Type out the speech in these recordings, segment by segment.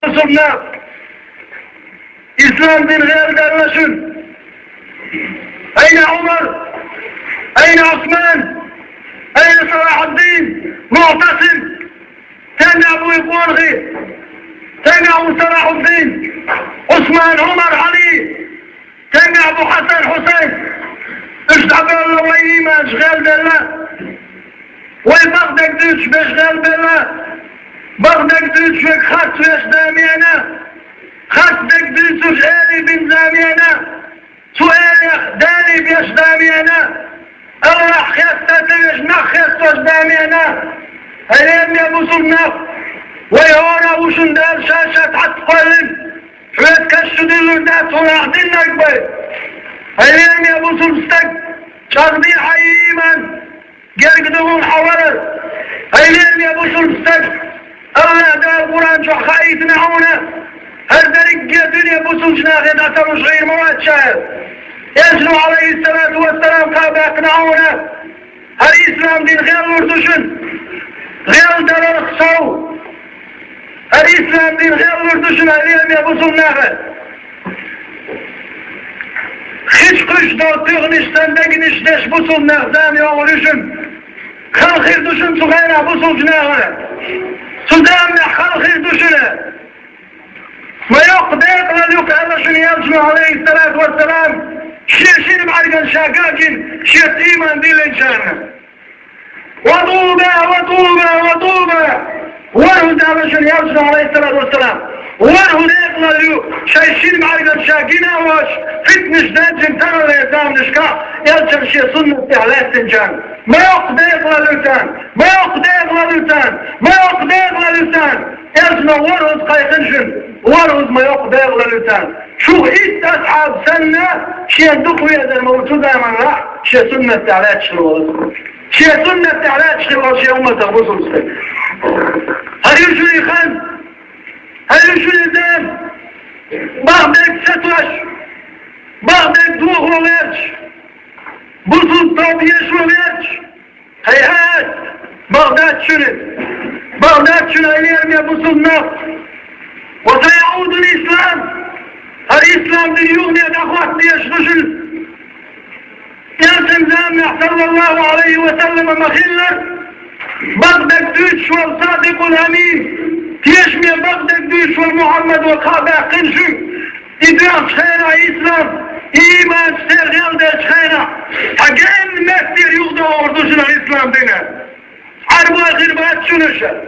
الناس إسلام دين غير درنشن. أين عمر؟ أين عثمان؟ أين صلاح الدين؟ معتصم؟ تاني أبو يقورغي؟ تاني أبو صلاح الدين؟ عثمان عمر علي؟ تاني أبو حسن حسين؟ اشتغل الله وإيمان شغال بالله ويبغدك دوش بشغال بالله بغدك دوش ويك خاص ويش دامينا خاصدك دوش وشغالي بن زامينا سؤالي دالي بيش دامينا الله خيستة نخيست وش دامينا هلين يا بوسو النف ويهونا وشن دار شاشة حتى قلن حويت كشو دلو دات وراح دينك بي هلين يا بوسو الستك شاردين حييما جرقدهم حوالر هلين يا بوسو الستك الله دا القرآن شو خايتنا هنا هالدرق دنيا بوسو جناغي دا مش غير مواد شاهد يسلو عليه الصلاة والسلام قابقنا هنا الإسلام دين غير وردوشن غير دلال خصو الإسلام دين غير وردوشن هلين يا بوسو الناغي خش دو تغنش تندقنش دش بوسو النغزام يا ولشن خل خير دوشن صغيرة بوسو جناغنا سودان خل خير دوشن ما يقدر لليوك هلشن يرجم عليه الصلاة والسلام شير معرقا شاكاكين شير ايمان دي الانسان وطوبة ورهد هلشن يرجم عليه الصلاة والسلام ورهد يقل لليوك شير معرقا شاكينا واش فتنش داجن ترى ليتام نشكا يرجم شي سنة استعلاء تنجان ما يقدر للتان ما يقدر للتان يرجم ورهد قيقنشن ورهد ما يقدر للتان شو إيت أصحاب سنة شي الدقوة هذا الموجودة من راح شي سنة استعلاء تشغل شي سنة استعلاء تشغل شي أمة تغبصوا السنة هل يشو يخان هل يشو يزان بعضك ستوش بعضك دوغ وغيرش بصوص طابيش وغيرش هيهات بغداد شنو أيام يا بصوص نفط وسيعود الإسلام دي يغني الأخوات ليشغشل ياسم زامع صلى الله عليه وسلم مخلا بغداد دوش والصادق الأمين تيشمي بغداد دوش والمحمد والخابع قنشو إدراس خيرا إسلام إيمان سترغل داش خيرا حقين مستر يغضى وردوشنا الإسلام دينا عربا غربات شنشا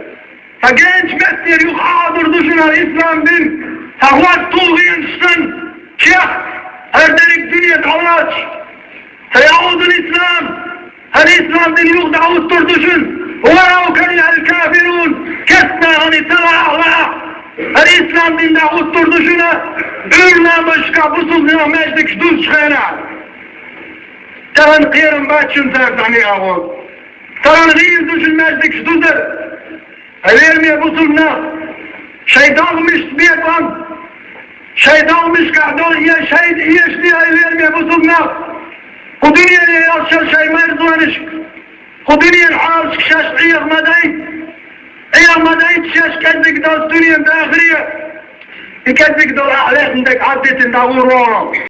حقين مستر يغضى وردوشنا الإسلام دين هوات طوغين سن كيف هردرك دنيا تعلاش سيعود الإسلام دين يغضى وردوشن ولو كره الكافرون كسنا غني تلع الإسلام دين دعوت تردشنا إلا مشكا بصوصنا ماجدك شدوش خينا ترى نقيرن باتشن تعني أغوض ترى نغيزوش الماجدك شدودر اليرمي بصوصنا شيطان مش بيطان شيطان مش قعدون يا شيد يشتي اليرمي بصوصنا ودنيا يرشل شي ما يرضوانش ودنيا الحالش كشاش عيغ مدايت شاش كذلك دو الدنيا داخلية كذلك دو الأحلاق عندك عدت انت أقول